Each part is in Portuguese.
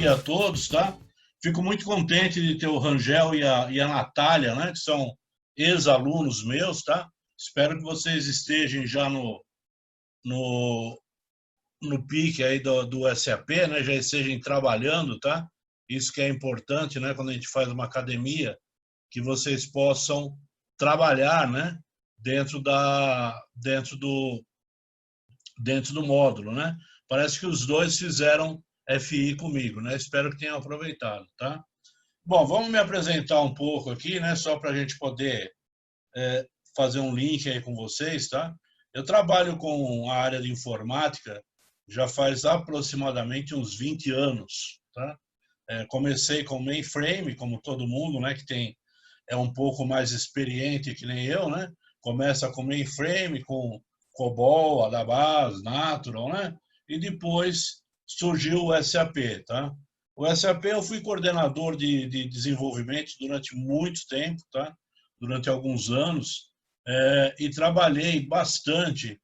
dia a todos, tá? Fico muito contente de ter o Rangel e a Natália, né? Que são ex-alunos meus, tá? Espero que vocês estejam já no, no pique aí do SAP, né? Já estejam trabalhando, tá? Isso que é importante, né? Quando a gente faz uma academia, que vocês possam trabalhar, né? Dentro do módulo, né? Parece que os dois fizeram FI comigo, né? Espero que tenham aproveitado, tá? Bom, vamos me apresentar um pouco aqui, né? Só para a gente poder fazer um link aí com vocês, tá? Eu trabalho com a área de informática já faz aproximadamente uns 20 anos, tá? Comecei com mainframe, como todo mundo, né? Que é um pouco mais experiente que nem eu, né? Começa com mainframe, com COBOL, Adabas, Natural, né? E depois surgiu o SAP, tá? O SAP eu fui coordenador de desenvolvimento durante muito tempo, tá? Durante alguns anos, e trabalhei bastante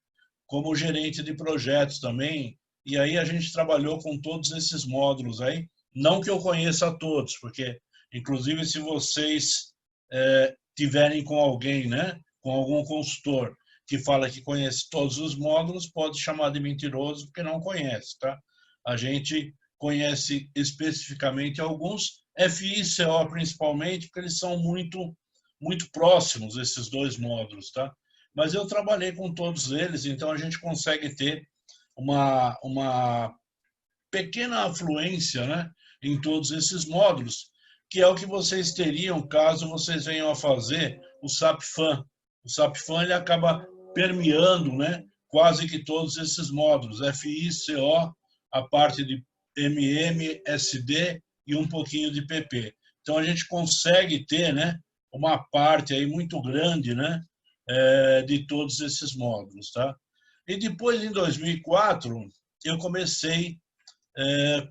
como gerente de projetos também, e aí a gente trabalhou com todos esses módulos aí, não que eu conheça todos, porque, inclusive, se vocês tiverem com alguém, né, com algum consultor que fala que conhece todos os módulos, pode chamar de mentiroso porque não conhece, tá? A gente conhece especificamente alguns, FI e CO principalmente, porque eles são muito próximos, esses dois módulos, tá? Mas eu trabalhei com todos eles, então a gente consegue ter uma pequena afluência, né, em todos esses módulos, que é o que vocês teriam caso vocês venham a fazer o SAP FAN. O SAP FAN ele acaba permeando, né, quase que todos esses módulos, FI, CO, a parte de MM, SD e um pouquinho de PP. Então a gente consegue ter, né, uma parte aí muito grande, né, de todos esses módulos, tá? E depois, em 2004, eu comecei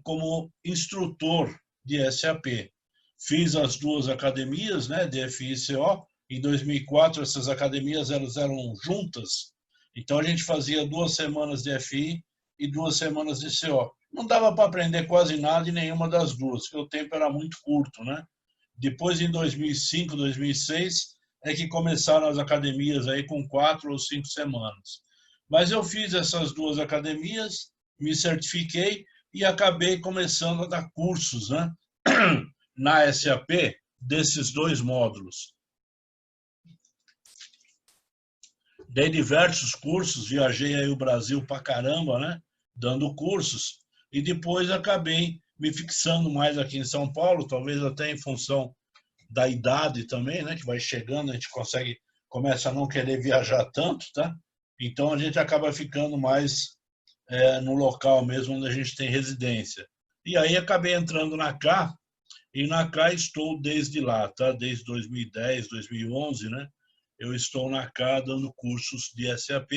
como instrutor de SAP. Fiz as duas academias, né, de FI e CO. Em 2004, essas academias eram juntas. Então, a gente fazia 2 semanas de FI e 2 semanas de CO. Não dava para aprender quase nada em nenhuma das duas, porque o tempo era muito curto, né? Depois, em 2005, 2006, é que começaram as academias aí com 4 ou 5 semanas. Mas eu fiz essas duas academias, me certifiquei e acabei começando a dar cursos, né, na SAP desses dois módulos. Dei diversos cursos, viajei aí o Brasil pra caramba, né, dando cursos, e depois acabei me fixando mais aqui em São Paulo, talvez até em função da idade também, né, que vai chegando, a gente começa a não querer viajar tanto, tá? Então a gente acaba ficando mais no local mesmo onde a gente tem residência. E aí acabei entrando na CA, e na CA estou desde lá, tá? Desde 2010, 2011, né? Eu estou na CA dando cursos de SAP,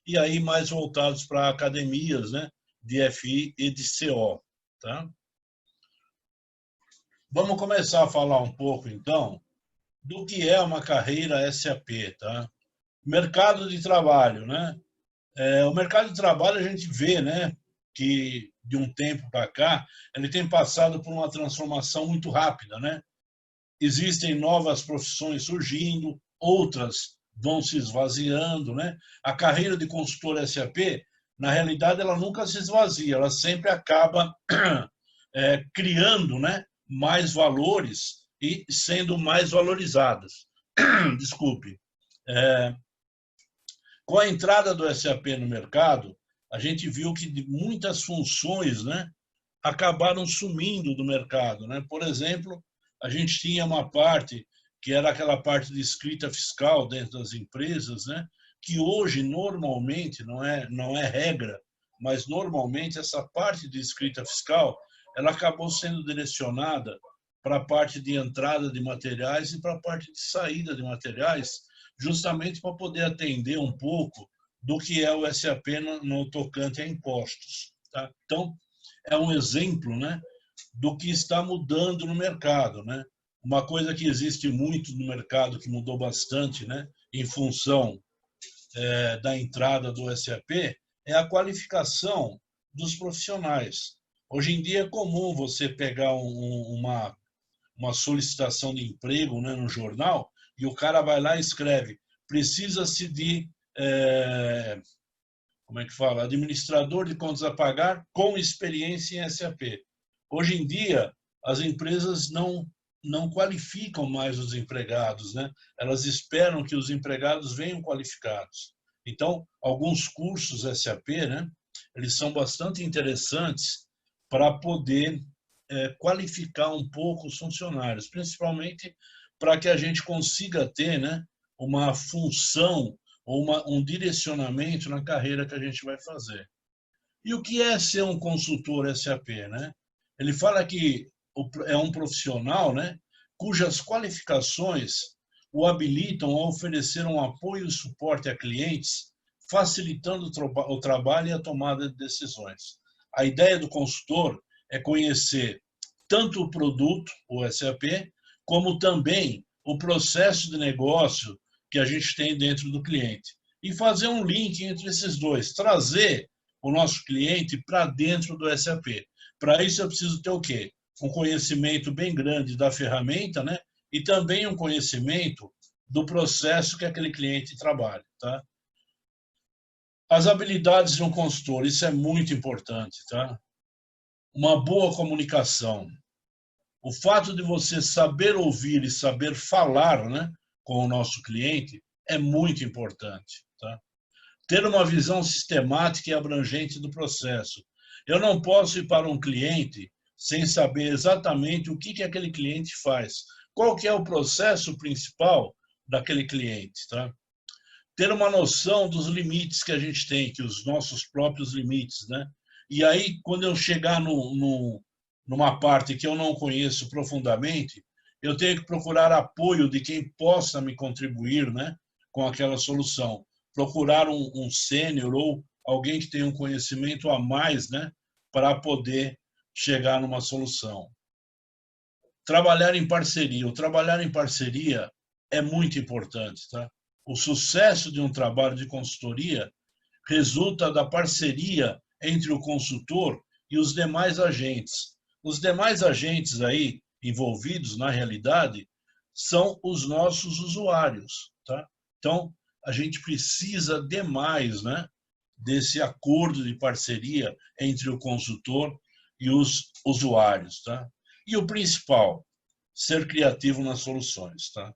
e aí mais voltados para academias, né? De FI e de CO, tá? Vamos começar a falar um pouco, então, do que é uma carreira SAP, tá? Mercado de trabalho, né? O mercado de trabalho a gente vê, né, que de um tempo para cá ele tem passado por uma transformação muito rápida, né? Existem novas profissões surgindo, outras vão se esvaziando, né? A carreira de consultor SAP, na realidade, ela nunca se esvazia, ela sempre acaba criando, né, mais valores e sendo mais valorizadas. Desculpe. Com a entrada do SAP no mercado, a gente viu que muitas funções, né, acabaram sumindo do mercado, né? Por exemplo, a gente tinha uma parte que era aquela parte de escrita fiscal dentro das empresas, né? Que hoje normalmente não é regra, mas normalmente essa parte de escrita fiscal ela acabou sendo direcionada para a parte de entrada de materiais e para a parte de saída de materiais, justamente para poder atender um pouco do que é o SAP no tocante a impostos, tá? Então, é um exemplo, né, do que está mudando no mercado, né? Uma coisa que existe muito no mercado, que mudou bastante, né, em função da entrada do SAP, é a qualificação dos profissionais. Hoje em dia é comum você pegar uma solicitação de emprego, né, no jornal, e o cara vai lá e escreve: precisa-se de, como é que fala? Administrador de contas a pagar com experiência em SAP. Hoje em dia, as empresas não qualificam mais os empregados, né? Elas esperam que os empregados venham qualificados. Então, alguns cursos SAP, né, eles são bastante interessantes para poder qualificar um pouco os funcionários, principalmente para que a gente consiga ter, né, uma função ou um direcionamento na carreira que a gente vai fazer. E o que é ser um consultor SAP, né? Ele fala que é um profissional, né, cujas qualificações o habilitam a oferecer um apoio e suporte a clientes, facilitando o trabalho e a tomada de decisões. A ideia do consultor é conhecer tanto o produto, o SAP, como também o processo de negócio que a gente tem dentro do cliente. E fazer um link entre esses dois, trazer o nosso cliente para dentro do SAP. Para isso eu preciso ter o quê? Um conhecimento bem grande da ferramenta, né? E também um conhecimento do processo que aquele cliente trabalha, tá? As habilidades de um consultor, isso é muito importante, tá? Uma boa comunicação. O fato de você saber ouvir e saber falar, né, com o nosso cliente é muito importante, tá? Ter uma visão sistemática e abrangente do processo. Eu não posso ir para um cliente sem saber exatamente o que aquele cliente faz, qual que é o processo principal daquele cliente, tá? Ter uma noção dos limites que a gente tem, que os nossos próprios limites, né? E aí, quando eu chegar numa parte que eu não conheço profundamente, eu tenho que procurar apoio de quem possa me contribuir, né, com aquela solução. Procurar um sênior ou alguém que tenha um conhecimento a mais, né, para poder chegar numa solução. Trabalhar em parceria. O trabalhar em parceria é muito importante, tá? O sucesso de um trabalho de consultoria resulta da parceria entre o consultor e os demais agentes. Os demais agentes aí envolvidos, na realidade, são os nossos usuários, tá? Então, a gente precisa demais, né, desse acordo de parceria entre o consultor e os usuários, tá? E o principal, ser criativo nas soluções, tá?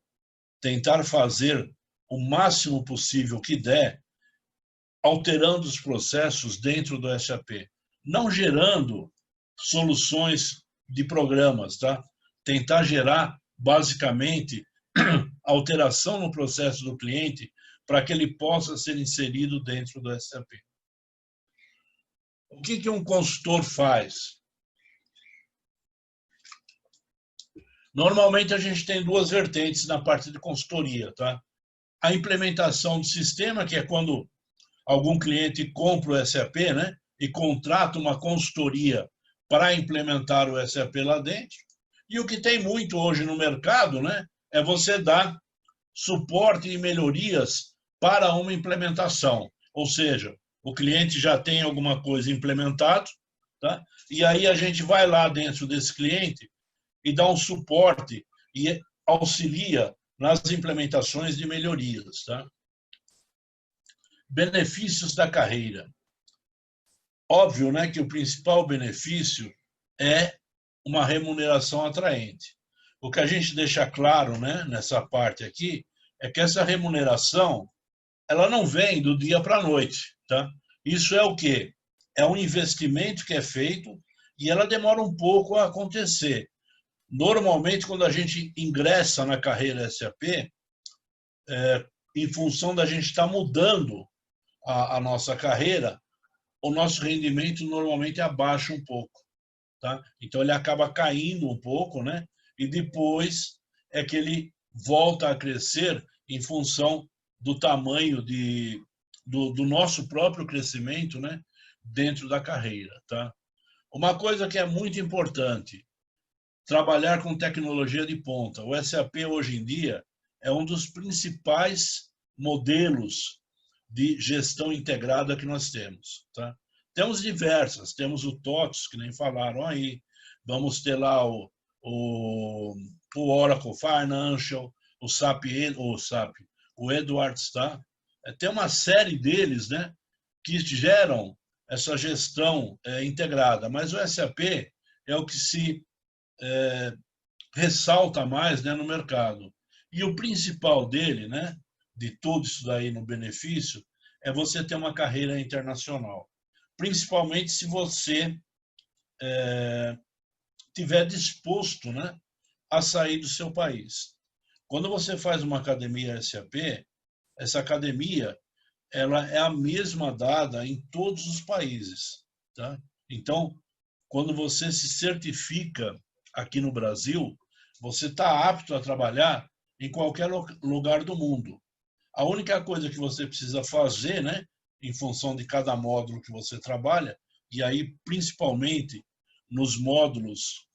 Tentar fazer o máximo possível que der, alterando os processos dentro do SAP, não gerando soluções de programas, tá? Tentar gerar, basicamente, alteração no processo do cliente para que ele possa ser inserido dentro do SAP. O que um consultor faz? Normalmente a gente tem duas vertentes na parte de consultoria, tá? A implementação do sistema, que é quando algum cliente compra o SAP, né, e contrata uma consultoria para implementar o SAP lá dentro. E o que tem muito hoje no mercado, né, é você dar suporte e melhorias para uma implementação. Ou seja, o cliente já tem alguma coisa implementado, tá? E aí a gente vai lá dentro desse cliente e dá um suporte e auxilia nas implementações de melhorias, tá? Benefícios da carreira. Óbvio, né, que o principal benefício é uma remuneração atraente. O que a gente deixa claro, né, nessa parte aqui é que essa remuneração ela não vem do dia para a noite, tá? Isso é o quê? É um investimento que é feito e ela demora um pouco a acontecer. Normalmente, quando a gente ingressa na carreira SAP, em função da gente estar mudando a nossa carreira, o nosso rendimento normalmente abaixa um pouco, tá? Então ele acaba caindo um pouco, né? E depois é que ele volta a crescer em função do tamanho do nosso próprio crescimento, né? Dentro da carreira, tá? Uma coisa que é muito importante, trabalhar com tecnologia de ponta. O SAP hoje em dia é um dos principais modelos de gestão integrada que nós temos, tá? Temos diversas, temos o TOTS, que nem falaram aí, vamos ter lá o Oracle Financial, o SAP, o Edwards, tá? Tem uma série deles, né, que geram essa gestão integrada, mas o SAP é o que se ressalta mais, né, no mercado. E o principal dele, né, de tudo isso daí no benefício, é você ter uma carreira internacional. Principalmente se você tiver disposto, né, a sair do seu país. Quando você faz uma academia SAP, essa academia ela é a mesma dada em todos os países, tá? Então, quando você se certifica aqui no Brasil, você está apto a trabalhar em qualquer lugar do mundo. A única coisa que você precisa fazer, né, em função de cada módulo que você trabalha, e aí principalmente nos módulos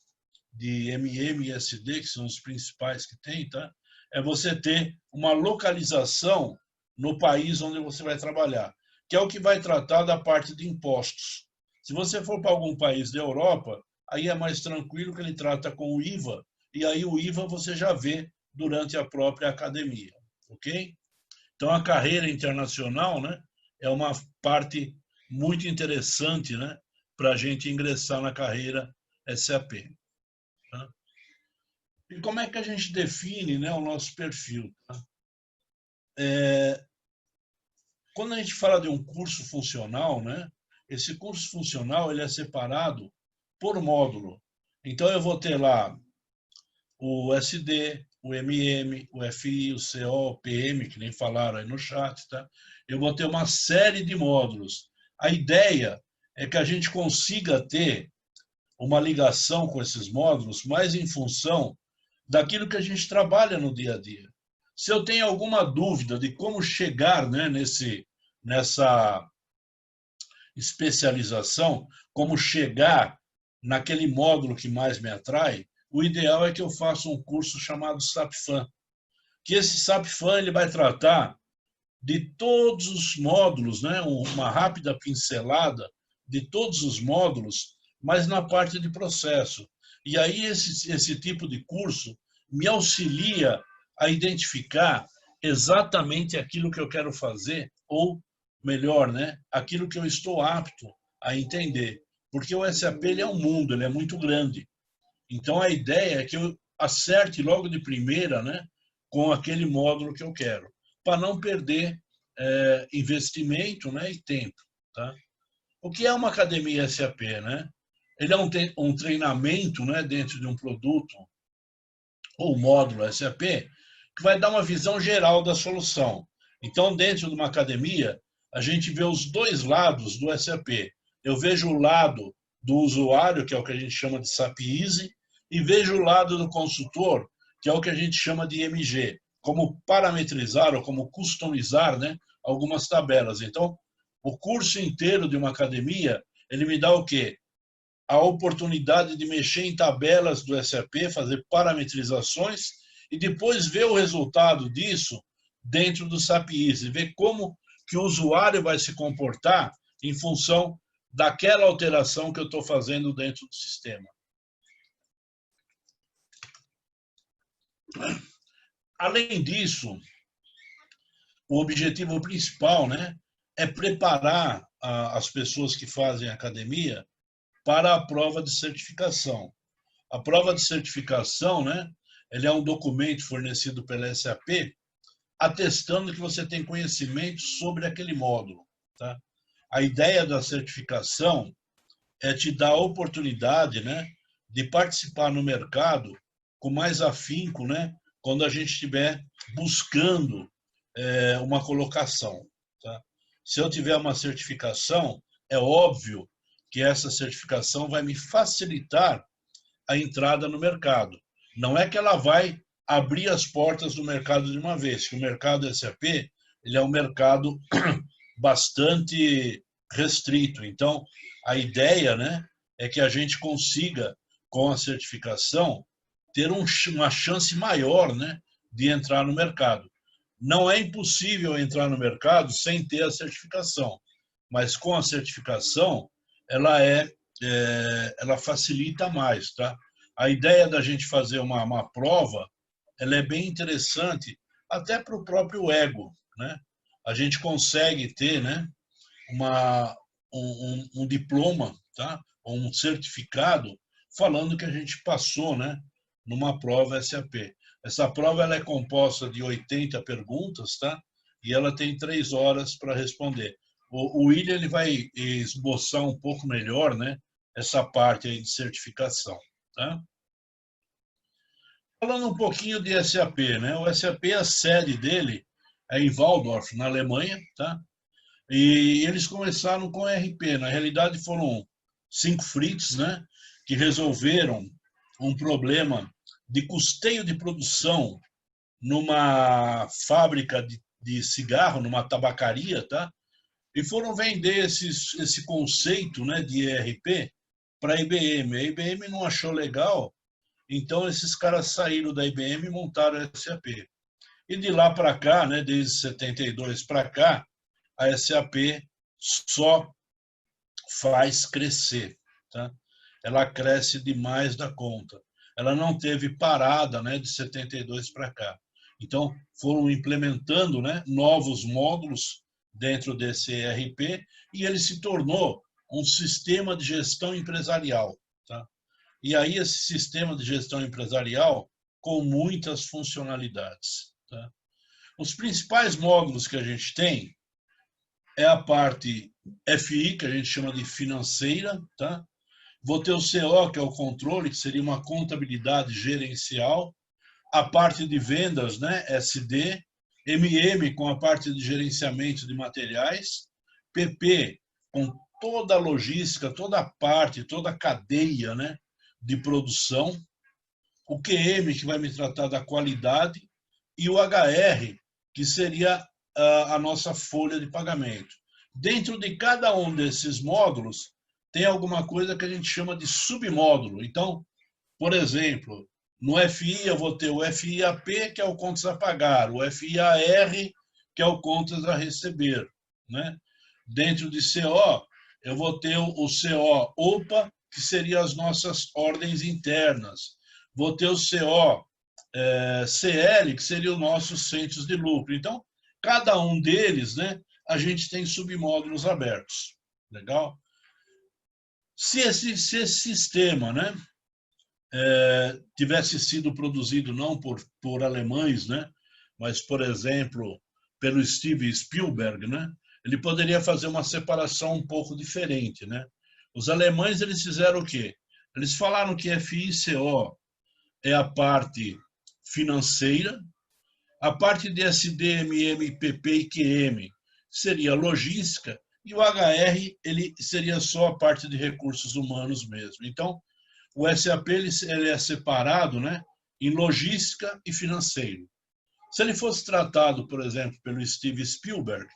de MM e SD, que são os principais que tem, tá? É você ter uma localização no país onde você vai trabalhar, que é o que vai tratar da parte de impostos. Se você for para algum país da Europa, aí é mais tranquilo que ele trata com o IVA, e aí o IVA você já vê durante a própria academia, ok? Então a carreira internacional, né, é uma parte muito interessante, né, para a gente ingressar na carreira SAP. Tá? E como é que a gente define, né, o nosso perfil? Tá? Quando a gente fala de um curso funcional, né, esse curso funcional ele é separado por módulo. Então eu vou ter lá o SD, o MM, o FI, o CO, o PM, que nem falaram aí no chat, tá? Eu vou ter uma série de módulos. A ideia é que a gente consiga ter uma ligação com esses módulos mais em função daquilo que a gente trabalha no dia a dia. Se eu tenho alguma dúvida de como chegar, né, nessa especialização, como chegar naquele módulo que mais me atrai, o ideal é que eu faça um curso chamado SAP-FAN. Que esse SAP-FAN ele vai tratar de todos os módulos, né, uma rápida pincelada de todos os módulos, mas na parte de processo. E aí esse tipo de curso me auxilia a identificar exatamente aquilo que eu quero fazer, ou melhor, né, aquilo que eu estou apto a entender. Porque o SAP ele é um mundo, ele é muito grande. Então a ideia é que eu acerte logo de primeira, né, com aquele módulo que eu quero, para não perder investimento, né, e tempo. Tá? O que é uma academia SAP? Né? Ele é um treinamento, né, dentro de um produto ou módulo SAP que vai dar uma visão geral da solução. Então, dentro de uma academia, a gente vê os dois lados do SAP. Eu vejo o lado do usuário, que é o que a gente chama de SAP Easy, e vejo o lado do consultor, que é o que a gente chama de MG, como parametrizar ou como customizar, né, algumas tabelas. Então, o curso inteiro de uma academia, ele me dá o quê? A oportunidade de mexer em tabelas do SAP, fazer parametrizações e depois ver o resultado disso dentro do SAP Easy, ver como que o usuário vai se comportar em função daquela alteração que eu estou fazendo dentro do sistema. Além disso, o objetivo principal, né, é preparar as pessoas que fazem academia para a prova de certificação. A prova de certificação, né, ele é um documento fornecido pela SAP atestando que você tem conhecimento sobre aquele módulo. Tá? A ideia da certificação é te dar a oportunidade, né, de participar no mercado com mais afinco, né, quando a gente estiver buscando uma colocação. Tá? Se eu tiver uma certificação, é óbvio que essa certificação vai me facilitar a entrada no mercado. Não é que ela vai abrir as portas do mercado de uma vez, que o mercado SAP ele é um mercado bastante restrito. Então, a ideia, né, é que a gente consiga, com a certificação, ter uma chance maior, né, de entrar no mercado. Não é impossível entrar no mercado sem ter a certificação, mas com a certificação ela facilita mais, tá? A ideia da gente fazer uma prova, ela é bem interessante, até para o próprio ego, né? A gente consegue ter, né, um diploma, tá? Ou um certificado falando que a gente passou, né, numa prova SAP. Essa prova ela é composta de 80 perguntas, tá? E ela tem 3 horas para responder. O William ele vai esboçar um pouco melhor, né, essa parte aí de certificação, tá? Falando um pouquinho de SAP, né? O SAP, a sede dele é em Waldorf, na Alemanha, tá? E eles começaram com RP. Na realidade, foram 5 frites, né, que resolveram um problema de custeio de produção numa fábrica de cigarro, numa tabacaria, tá? E foram vender esse conceito, né, de ERP para a IBM. A IBM não achou legal, então esses caras saíram da IBM e montaram a SAP. E de lá para cá, né, desde 72 para cá, a SAP só faz crescer, tá? Ela cresce demais da conta. Ela não teve parada, né, de 72 para cá. Então, foram implementando, né, novos módulos dentro desse ERP e ele se tornou um sistema de gestão empresarial, tá? E aí esse sistema de gestão empresarial com muitas funcionalidades, tá? Os principais módulos que a gente tem é a parte FI, que a gente chama de financeira, tá? Vou ter o CO, que é o controle, que seria uma contabilidade gerencial, a parte de vendas, né, SD, MM com a parte de gerenciamento de materiais, PP com toda a logística, toda a parte, toda a cadeia, né, de produção, o QM que vai me tratar da qualidade e o HR que seria a nossa folha de pagamento. Dentro de cada um desses módulos tem alguma coisa que a gente chama de submódulo. Então, por exemplo, no FI eu vou ter o FIAP, que é o contas a pagar, o FIAR, que é o contas a receber, né? Dentro de CO, eu vou ter o CO OPA, que seriam as nossas ordens internas. Vou ter o CO CL, que seriam os nossos centros de lucro. Então, cada um deles, né, a gente tem submódulos abertos. Legal? Se esse sistema, né, tivesse sido produzido não por alemães, né, mas, por exemplo, pelo Steve Spielberg, né, ele poderia fazer uma separação um pouco diferente, né? Os alemães, eles fizeram o quê? Eles falaram que FI e CO é a parte financeira, a parte de SD, MM, PP e QM seria logística e o HR ele seria só a parte de recursos humanos mesmo. Então, o SAP ele é separado, né, em logística e financeiro. Se ele fosse tratado, por exemplo, pelo Steve Spielberg,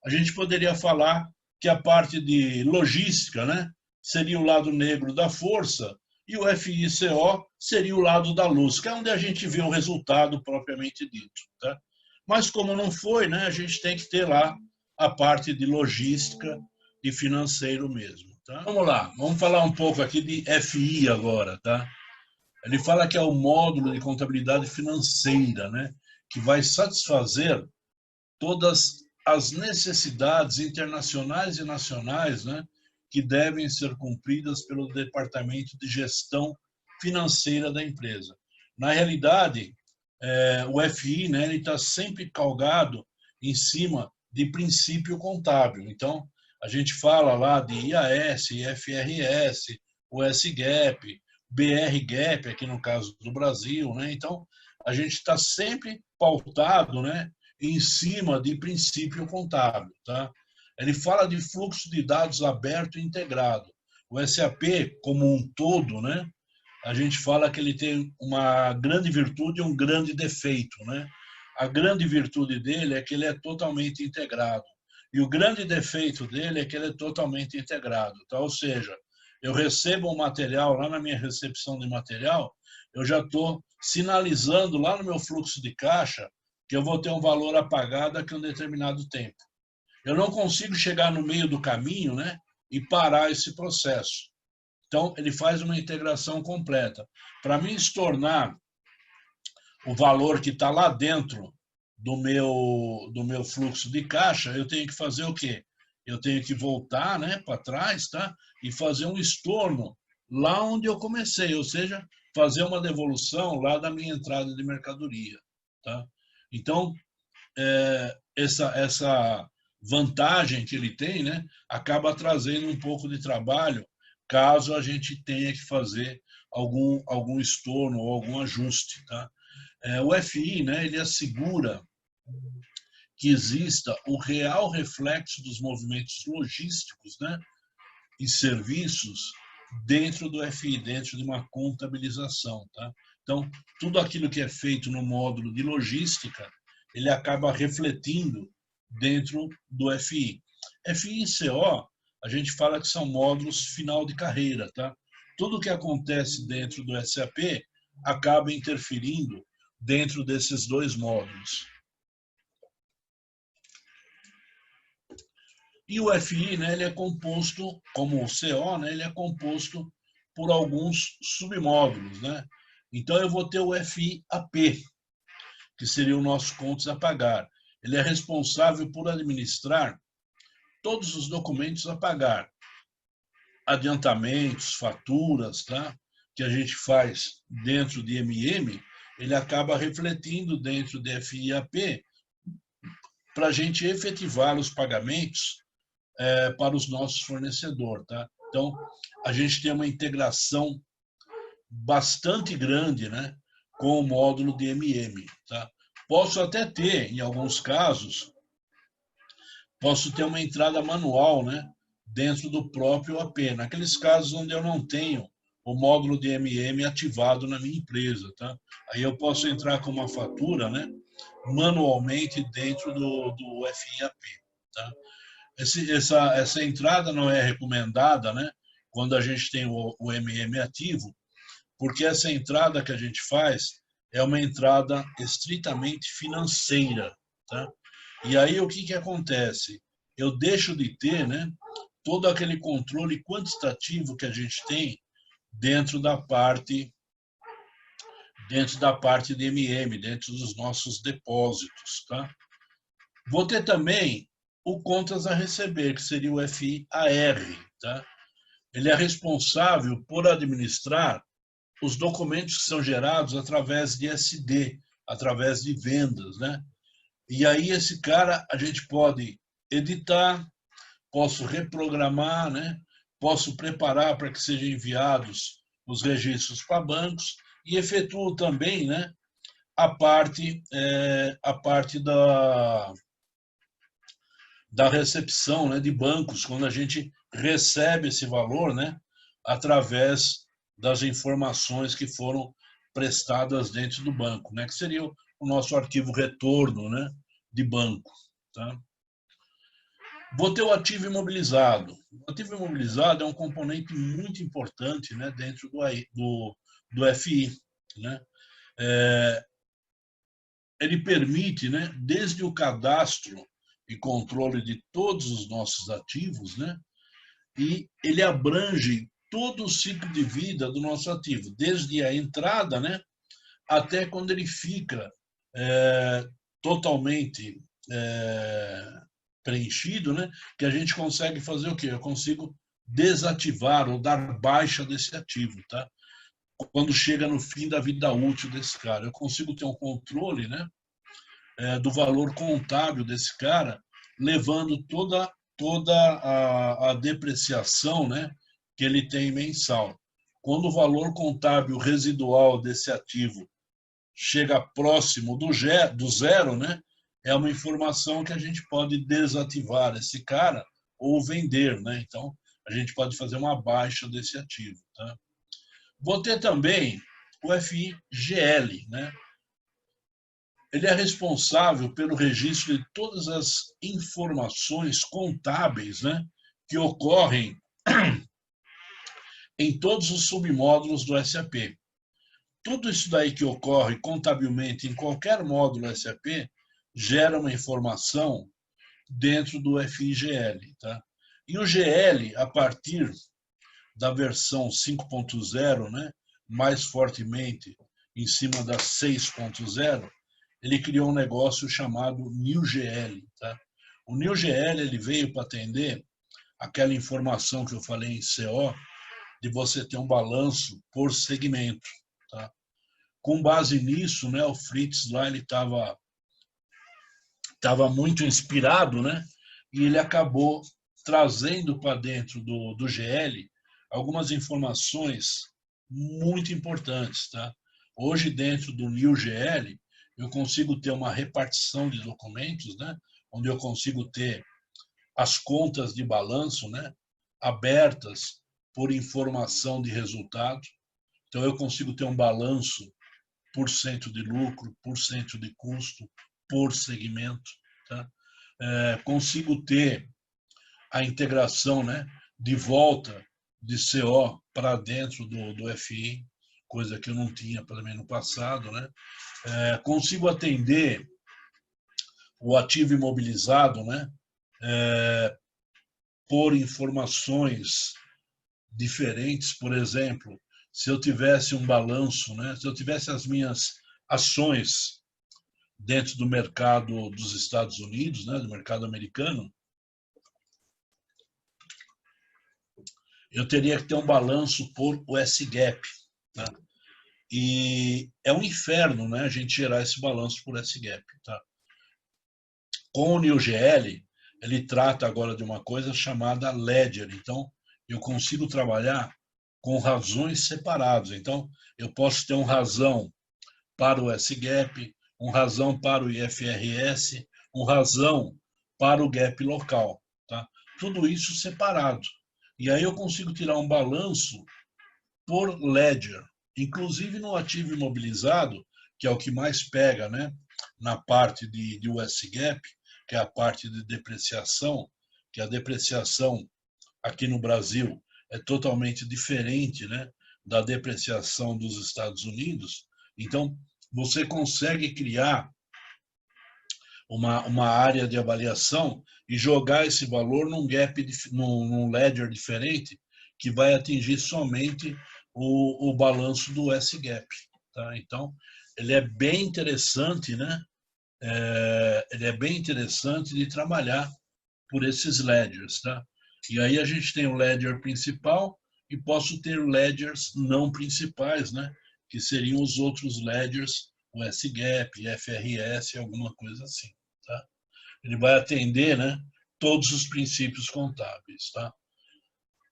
a gente poderia falar que a parte de logística, né, seria o lado negro da força e o FICO seria o lado da luz, que é onde a gente vê o resultado propriamente dito, tá? Mas como não foi, né, a gente tem que ter lá a parte de logística e financeiro mesmo, tá? Vamos lá, vamos falar um pouco aqui de FI agora, tá? Ele fala que é o módulo de contabilidade financeira, né, que vai satisfazer todas as necessidades internacionais e nacionais, né, que devem ser cumpridas pelo Departamento de Gestão Financeira da empresa. Na realidade, o FI, né, ele está sempre calgado em cima de princípio contábil. Então, a gente fala lá de IAS, IFRS, US-GAAP, BR-GAAP, aqui no caso do Brasil, né? Então, a gente está sempre pautado, né, em cima de princípio contábil, tá? Ele fala de fluxo de dados aberto e integrado. O SAP, como um todo, né, a gente fala que ele tem uma grande virtude e um grande defeito, né? A grande virtude dele é que ele é totalmente integrado. E o grande defeito dele é que ele é totalmente integrado, tá? Ou seja, eu recebo um material lá na minha recepção de material, eu já estou sinalizando lá no meu fluxo de caixa que eu vou ter um valor a pagar daqui a um determinado tempo. Eu não consigo chegar no meio do caminho, né, e parar esse processo. Então, ele faz uma integração completa. Para mim, se tornar o valor que está lá dentro do meu fluxo de caixa, eu tenho que fazer o quê? Eu tenho que voltar, né, para trás, tá? E fazer um estorno lá onde eu comecei, ou seja, fazer uma devolução lá da minha entrada de mercadoria, tá? Então, essa vantagem que ele tem, né, acaba trazendo um pouco de trabalho caso a gente tenha que fazer algum estorno ou algum ajuste, tá? O FI, né, ele assegura que exista o real reflexo dos movimentos logísticos, né, e serviços dentro do FI, dentro de uma contabilização, tá? Então, tudo aquilo que é feito no módulo de logística, ele acaba refletindo dentro do FI. FI e CO, a gente fala que são módulos final de carreira, tá? Tudo que acontece dentro do SAP acaba interferindo dentro desses dois módulos. E o FI, né, ele é composto, como o CO, né, ele é composto por alguns submódulos, né? Então eu vou ter o FIAP, que seria o nosso contas a pagar. Ele é responsável por administrar todos os documentos a pagar, adiantamentos, faturas, tá? Que a gente faz dentro de MM, ele acaba refletindo dentro do FIAP para a gente efetivar os pagamentos para os nossos fornecedores, tá? Então, a gente tem uma integração bastante grande, né, com o módulo de MM, tá? Posso até ter, em alguns casos, posso ter uma entrada manual, né, dentro do próprio AP, naqueles casos onde eu não tenho o módulo de MM ativado na minha empresa, tá? Aí eu posso entrar com uma fatura, né, manualmente dentro do FIAP, tá? Essa entrada não é recomendada, né, quando a gente tem o MM ativo, porque essa entrada que a gente faz é uma entrada estritamente financeira, tá? E aí o que acontece? Eu deixo de ter, né, todo aquele controle quantitativo que a gente tem dentro da parte de MM, dentro dos nossos depósitos, tá? Vou ter também o contas a receber, que seria o FIAR, tá? Ele é responsável por administrar os documentos que são gerados através de SD, através de vendas, né? E aí esse cara a gente pode editar, posso reprogramar, né? Posso preparar para que sejam enviados os registros para bancos e efetuo também, né, a parte da recepção, né, de bancos, quando a gente recebe esse valor, né, através das informações que foram prestadas dentro do banco, né, que seria o nosso arquivo retorno, né, de banco, tá? Vou ter o ativo imobilizado. O ativo imobilizado é um componente muito importante, né, dentro do FI, né? Ele permite, né, desde o cadastro e controle de todos os nossos ativos, né, e ele abrange todo o ciclo de vida do nosso ativo, desde a entrada, né, até quando ele fica totalmente preenchido, né, que a gente consegue fazer o quê? Eu consigo desativar ou dar baixa desse ativo, tá? Quando chega no fim da vida útil desse cara. Eu consigo ter um controle, né, do valor contábil desse cara, levando toda a depreciação, né, que ele tem mensal. Quando o valor contábil residual desse ativo chega próximo do zero, né, é uma informação que a gente pode desativar esse cara ou vender, né? Então, a gente pode fazer uma baixa desse ativo, tá? Vou ter também o FIGL, né? Ele é responsável pelo registro de todas as informações contábeis, né, que ocorrem em todos os submódulos do SAP. Tudo isso daí que ocorre contabilmente em qualquer módulo SAP gera uma informação dentro do FIGL, tá? E o GL, a partir da versão 5.0, né, mais fortemente em cima da 6.0, ele criou um negócio chamado NewGL. Tá? O NewGL ele veio para atender aquela informação que eu falei em CO, de você ter um balanço por segmento. Tá? Com base nisso, né, o Fritz lá ele estava muito inspirado, né, e ele acabou trazendo para dentro do GL algumas informações muito importantes. Tá? Hoje, dentro do NewGL, eu consigo ter uma repartição de documentos, né, onde eu consigo ter as contas de balanço, né, abertas por informação de resultado. Então, eu consigo ter um balanço por cento de lucro, por cento de custo, por segmento. Tá? Consigo ter a integração, né, de volta de CO para dentro do FI, coisa que eu não tinha, pelo menos no passado. Né? Consigo atender o ativo imobilizado, né, por informações diferentes. Por exemplo, se eu tivesse um balanço, né, se eu tivesse as minhas ações dentro do mercado dos Estados Unidos, né, do mercado americano, eu teria que ter um balanço por US-GAAP. Tá? E é um inferno, né, a gente gerar esse balanço por US-GAAP. Tá? Com o NewGL, ele trata agora de uma coisa chamada Ledger. Então, eu consigo trabalhar com razões separadas. Então, eu posso ter um razão para o S-GAAP, um razão para o IFRS, um razão para o gap local. Tá? Tudo isso separado. E aí eu consigo tirar um balanço por ledger, inclusive no ativo imobilizado, que é o que mais pega, né, na parte de US-GAAP, que é a parte de depreciação, que a depreciação aqui no Brasil é totalmente diferente, né, da depreciação dos Estados Unidos. Então, você consegue criar uma área de avaliação e jogar esse valor num gap, num ledger diferente, que vai atingir somente o balanço do S-Gap. Tá? Então, ele é bem interessante, né? Ele é bem interessante de trabalhar por esses ledgers. Tá? E aí a gente tem o ledger principal e posso ter ledgers não principais, né? Que seriam os outros ledgers, o S-Gap, FRS, alguma coisa assim. Tá? Ele vai atender, né, todos os princípios contábeis. Tá?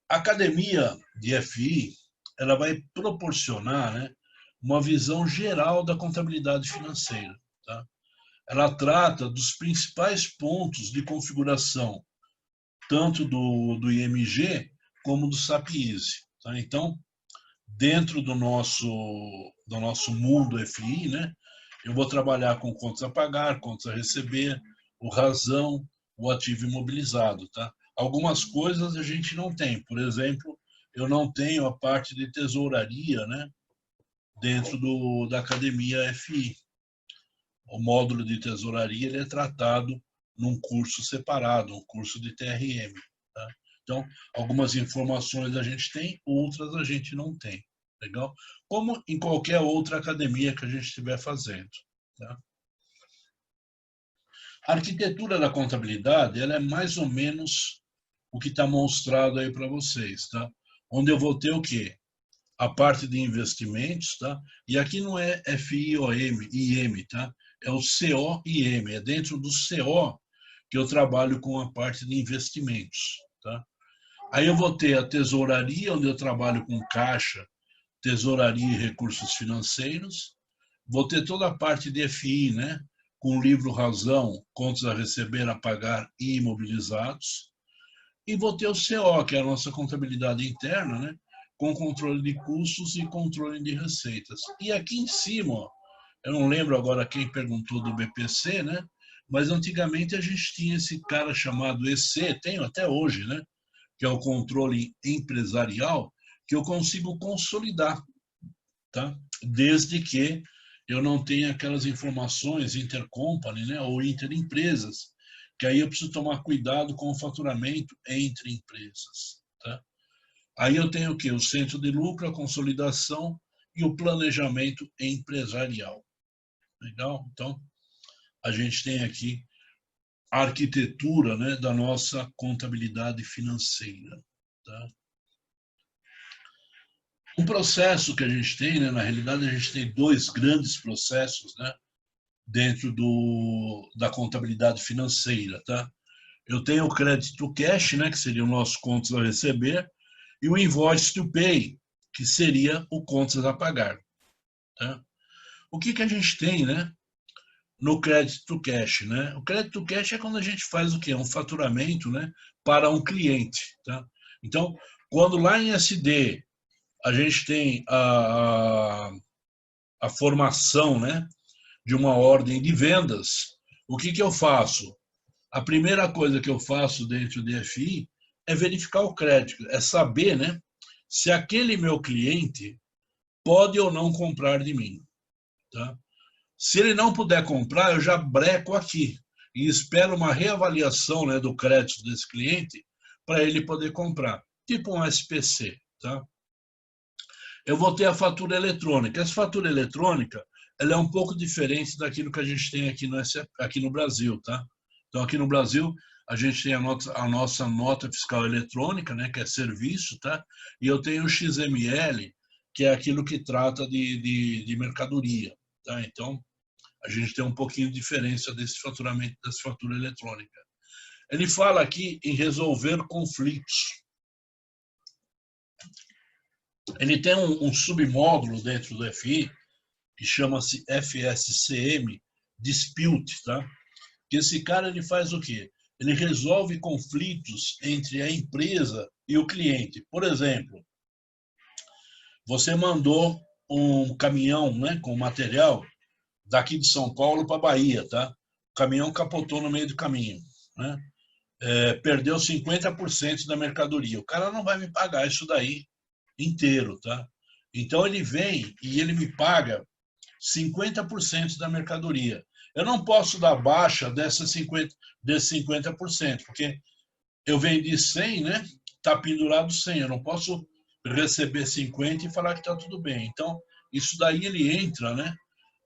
A academia de FI ela vai proporcionar, né, uma visão geral da contabilidade financeira. Tá? Ela trata dos principais pontos de configuração, tanto do IMG como do SAP-ISE. Tá? Então, dentro do nosso mundo FI, né, eu vou trabalhar com contas a pagar, contas a receber, o razão, o ativo imobilizado. Tá? Algumas coisas a gente não tem. Por exemplo, eu não tenho a parte de tesouraria, né, dentro da academia FI. O módulo de tesouraria ele é tratado num curso separado, um curso de TRM. Tá? Então, algumas informações a gente tem, outras a gente não tem. Legal? Como em qualquer outra academia que a gente estiver fazendo. Tá? A arquitetura da contabilidade ela é mais ou menos o que está mostrado aí para vocês. Tá? Onde eu vou ter o quê? A parte de investimentos, tá? E aqui não é FIOM, tá? É o COIM, é dentro do CO que eu trabalho com a parte de investimentos, tá? Aí eu vou ter a tesouraria, onde eu trabalho com caixa, tesouraria e recursos financeiros. Vou ter toda a parte de FI, né? Com livro razão, contas a receber, a pagar e imobilizados. E vou ter o CO, que é a nossa contabilidade interna, né? Com controle de custos e controle de receitas. E aqui em cima, ó, eu não lembro agora quem perguntou do BPC, né? Mas antigamente a gente tinha esse cara chamado EC, tenho até hoje, né? Que é o controle empresarial, que eu consigo consolidar, tá? Desde que eu não tenha aquelas informações intercompany, né? Ou interempresas, que aí eu preciso tomar cuidado com o faturamento entre empresas. Tá? Aí eu tenho o quê? O centro de lucro, a consolidação e o planejamento empresarial. Legal? Então, a gente tem aqui a arquitetura, né, da nossa contabilidade financeira. Tá? Um processo que a gente tem, né, na realidade, a gente tem dois grandes processos, né, dentro da contabilidade financeira. Tá? Eu tenho o credit to cash, né, que seria o nosso contas a receber, e o invoice to pay, que seria o contas a pagar. Tá? O que a gente tem, né, no credit to cash, né? O credit to cash é quando a gente faz o quê? Um faturamento, né, para um cliente. Tá? Então, quando lá em SD a gente tem a formação, né, de uma ordem de vendas, o que eu faço? A primeira coisa que eu faço dentro do DFI é verificar o crédito, é saber, né, se aquele meu cliente pode ou não comprar de mim. Tá? Se ele não puder comprar, eu já breco aqui e espero uma reavaliação, né, do crédito desse cliente para ele poder comprar, tipo um SPC. Tá? Eu vou ter a fatura eletrônica. Essa fatura eletrônica ela é um pouco diferente daquilo que a gente tem aqui no Brasil. Tá? Então, aqui no Brasil, a gente tem a nossa nota fiscal eletrônica, né, que é serviço, tá? E eu tenho o XML, que é aquilo que trata de mercadoria. Tá? Então, a gente tem um pouquinho de diferença desse faturamento, dessa fatura eletrônica. Ele fala aqui em resolver conflitos. Ele tem um submódulo dentro do FI, que chama-se FSCM Dispute, tá? Que esse cara ele faz o quê? Ele resolve conflitos entre a empresa e o cliente. Por exemplo, você mandou um caminhão, né, com material daqui de São Paulo para Bahia, tá? O caminhão capotou no meio do caminho, né? Perdeu 50% da mercadoria. O cara não vai me pagar isso daí inteiro, tá? Então ele vem e ele me paga 50% da mercadoria. Eu não posso dar baixa desses 50%, porque eu vendi 100, né? Tá pendurado 100. Eu não posso receber 50 e falar que tá tudo bem. Então, isso daí ele entra, né,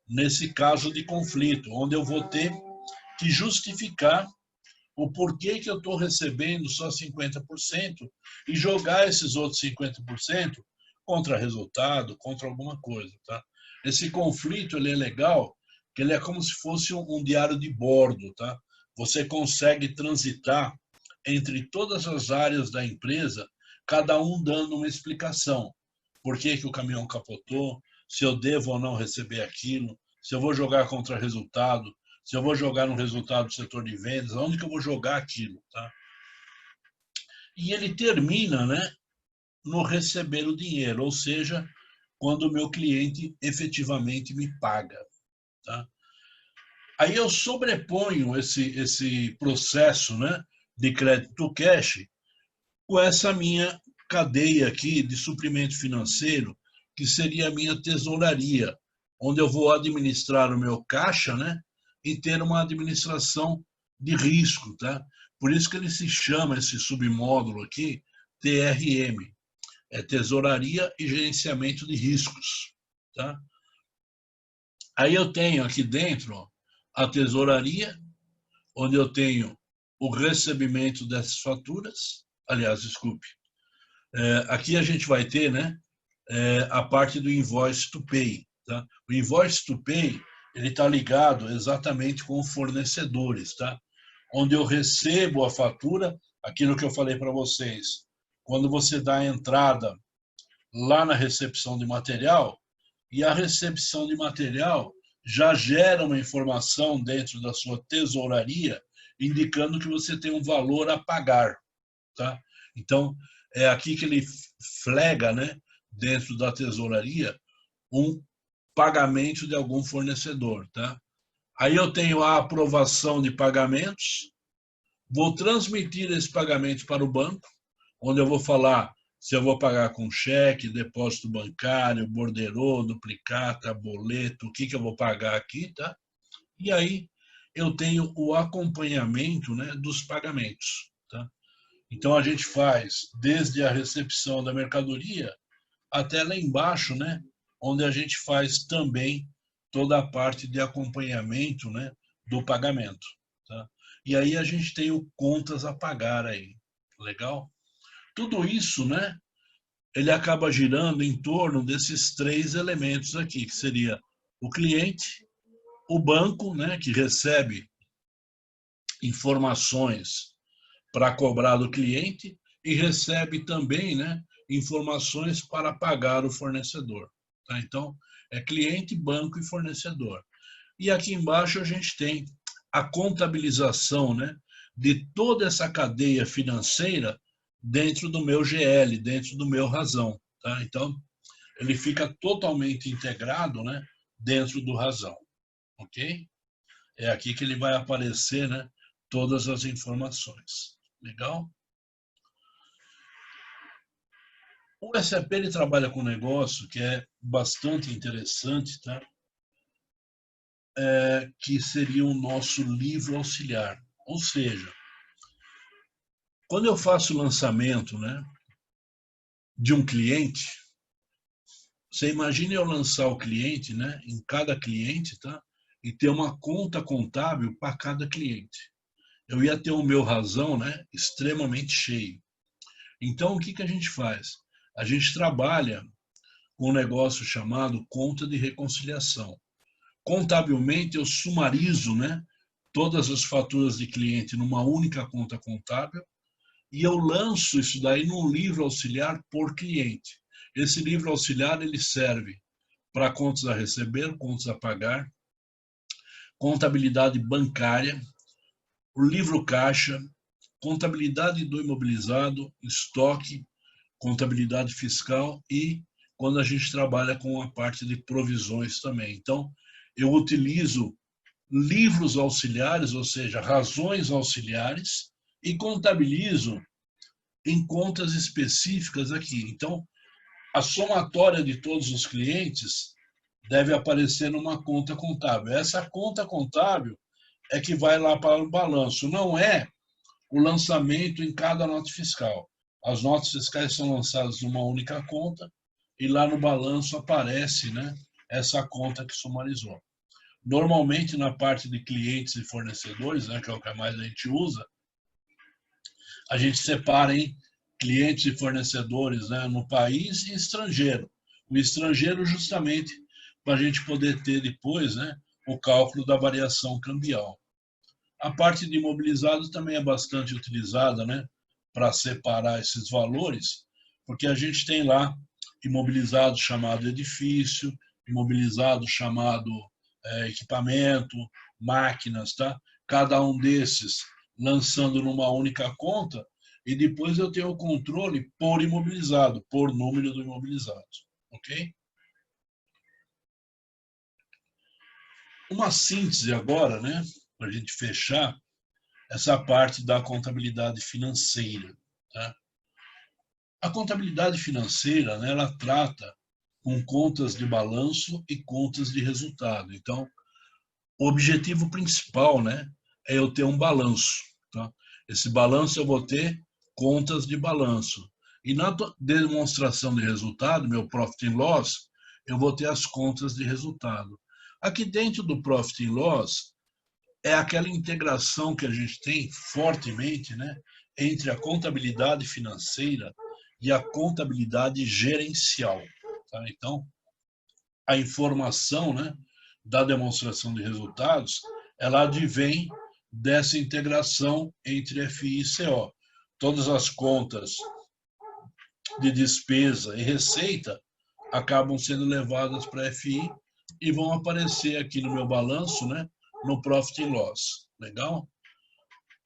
nesse caso de conflito, onde eu vou ter que justificar o porquê que eu estou recebendo só 50% e jogar esses outros 50% contra resultado, contra alguma coisa. Tá? Esse conflito ele é legal, que ele é como se fosse um diário de bordo. Tá? Você consegue transitar entre todas as áreas da empresa, cada um dando uma explicação. Por que o caminhão capotou, se eu devo ou não receber aquilo, se eu vou jogar contra resultado, se eu vou jogar no resultado do setor de vendas, onde que eu vou jogar aquilo, tá? E ele termina, né, no receber o dinheiro, ou seja, quando o meu cliente efetivamente me paga, tá? Aí eu sobreponho esse processo, né, de crédito cash com essa minha cadeia aqui de suprimento financeiro, que seria a minha tesouraria, onde eu vou administrar o meu caixa, né, e ter uma administração de risco, tá? Por isso que ele se chama, esse submódulo aqui, TRM, é Tesouraria e Gerenciamento de Riscos, tá? Aí eu tenho aqui dentro, ó, a tesouraria, onde eu tenho o recebimento dessas faturas, aliás, desculpe, aqui a gente vai ter, né, a parte do invoice to pay. Tá? O invoice to pay ele está ligado exatamente com fornecedores, tá? Onde eu recebo a fatura, aquilo que eu falei para vocês, quando você dá a entrada lá na recepção de material, e a recepção de material já gera uma informação dentro da sua tesouraria, indicando que você tem um valor a pagar. Tá? Então, é aqui que ele flega, né, dentro da tesouraria, um pagamento de algum fornecedor. Tá? Aí eu tenho a aprovação de pagamentos, vou transmitir esse pagamento para o banco, onde eu vou falar se eu vou pagar com cheque, depósito bancário, borderô, duplicata, boleto, o que eu vou pagar aqui, tá? E aí eu tenho o acompanhamento, né, dos pagamentos. Tá? Então, a gente faz desde a recepção da mercadoria até lá embaixo, né, onde a gente faz também toda a parte de acompanhamento, né, do pagamento. Tá? E aí a gente tem o contas a pagar aí. Legal? Tudo isso, né, ele acaba girando em torno desses três elementos aqui, que seria o cliente, o banco, né, que recebe informações para cobrar do cliente e recebe também, né, informações para pagar o fornecedor. Tá? Então, é cliente, banco e fornecedor. E aqui embaixo a gente tem a contabilização, né, de toda essa cadeia financeira dentro do meu GL, dentro do meu razão. Tá? Então, ele fica totalmente integrado, né, dentro do razão. Ok? É aqui que ele vai aparecer, né, todas as informações. Legal? O SAP ele trabalha com um negócio que é bastante interessante, tá? Que seria o nosso livro auxiliar. Ou seja, quando eu faço o lançamento, né, de um cliente, você imagina eu lançar o cliente, né, em cada cliente, tá? E ter uma conta contábil para cada cliente. Eu ia ter o meu razão, né, extremamente cheio. Então, o que que a gente faz? A gente trabalha com um negócio chamado conta de reconciliação. Contabilmente, eu sumarizo, né, todas as faturas de cliente numa única conta contábil e eu lanço isso daí num livro auxiliar por cliente. Esse livro auxiliar ele serve para contas a receber, contas a pagar, contabilidade bancária, o livro caixa, contabilidade do imobilizado, estoque, contabilidade fiscal e quando a gente trabalha com a parte de provisões também. Então, eu utilizo livros auxiliares, ou seja, razões auxiliares, e contabilizo em contas específicas aqui. Então, a somatória de todos os clientes deve aparecer numa conta contábil. Essa conta contábil é que vai lá para o balanço, não é o lançamento em cada nota fiscal. As notas fiscais são lançadas numa única conta e lá no balanço aparece, né, essa conta que sumarizou. Normalmente, na parte de clientes e fornecedores, né, que é o que mais a gente usa, a gente separa em clientes e fornecedores, né, no país e estrangeiro. O estrangeiro justamente para a gente poder ter depois, né, o cálculo da variação cambial. A parte de imobilizados também é bastante utilizada, né, para separar esses valores, porque a gente tem lá imobilizado chamado edifício, imobilizado chamado equipamento, máquinas, tá? Cada um desses lançando numa única conta e depois eu tenho o controle por imobilizado, por número do imobilizado, ok? Uma síntese agora, né, para a gente fechar essa parte da contabilidade financeira, tá? A contabilidade financeira, né, ela trata com contas de balanço e contas de resultado. Então, o objetivo principal, né, é eu ter um balanço. Tá? Esse balanço eu vou ter contas de balanço. E na demonstração de resultado, meu Profit and Loss, eu vou ter as contas de resultado. Aqui dentro do Profit and Loss, é aquela integração que a gente tem fortemente, né, entre a contabilidade financeira e a contabilidade gerencial. Tá? Então, a informação, né, da demonstração de resultados, ela advém dessa integração entre FI e CO. Todas as contas de despesa e receita acabam sendo levadas para FI e vão aparecer aqui no meu balanço, né, no Profit and Loss. Legal?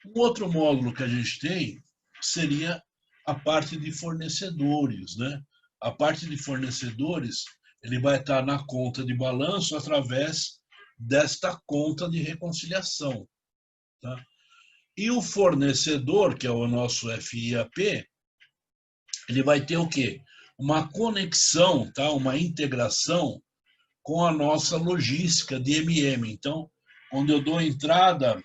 Um outro módulo que a gente tem seria a parte de fornecedores, né? A parte de fornecedores, ele vai estar na conta de balanço através desta conta de reconciliação, tá? E o fornecedor, que é o nosso FIAP, ele vai ter o quê? Uma conexão, tá? Uma integração com a nossa logística de MM. Então, onde eu dou entrada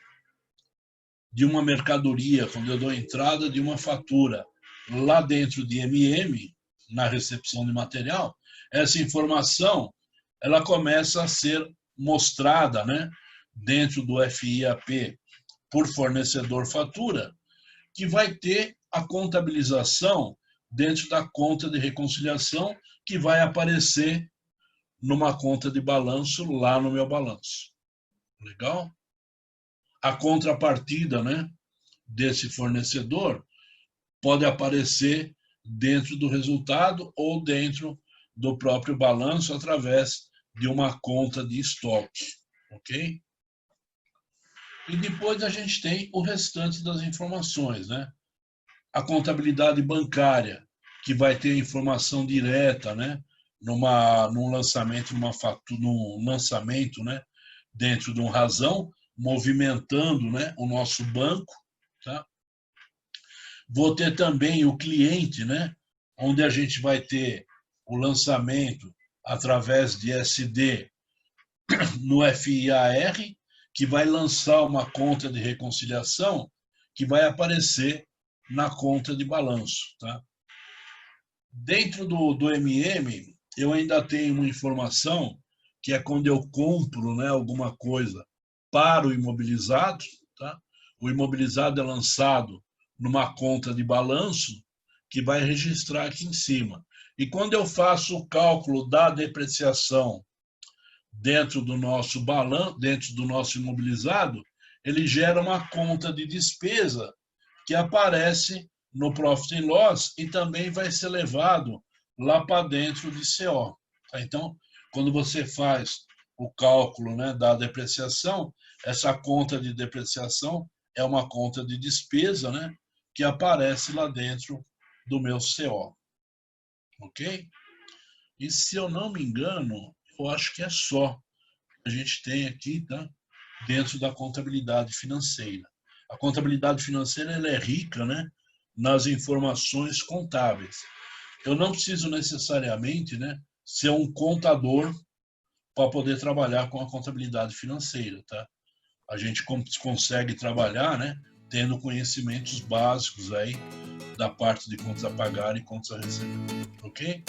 de uma mercadoria, quando eu dou entrada de uma fatura lá dentro de MM, na recepção de material, essa informação ela começa a ser mostrada, né, dentro do FIAP por fornecedor fatura, que vai ter a contabilização dentro da conta de reconciliação que vai aparecer numa conta de balanço lá no meu balanço. Legal? A contrapartida, né, desse fornecedor pode aparecer dentro do resultado ou dentro do próprio balanço através de uma conta de estoque, ok? E depois a gente tem o restante das informações, né? A contabilidade bancária, que vai ter informação direta, né? Num lançamento, num lançamento, né? Dentro de um razão, movimentando, né? O nosso banco, tá? Vou ter também o cliente, né? Onde a gente vai ter o lançamento através de SD no FIAR, que vai lançar uma conta de reconciliação que vai aparecer na conta de balanço. Tá? Dentro do MM, eu ainda tenho uma informação que é quando eu compro, né, alguma coisa para o imobilizado. Tá? O imobilizado é lançado numa conta de balanço que vai registrar aqui em cima. E quando eu faço o cálculo da depreciação dentro do nosso balanço, dentro do nosso imobilizado, ele gera uma conta de despesa que aparece no Profit and Loss e também vai ser levado lá para dentro de CO. Tá? Então, quando você faz o cálculo, né, da depreciação, essa conta de depreciação é uma conta de despesa, né, que aparece lá dentro do meu CO. Ok? E se eu não me engano, eu acho que é só a gente tem aqui, tá? Dentro da contabilidade financeira. A contabilidade financeira ela é rica, né? Nas informações contábeis. Eu não preciso necessariamente, né, ser um contador para poder trabalhar com a contabilidade financeira, tá? A gente consegue trabalhar, né, tendo conhecimentos básicos aí da parte de contas a pagar e contas a receber, ok?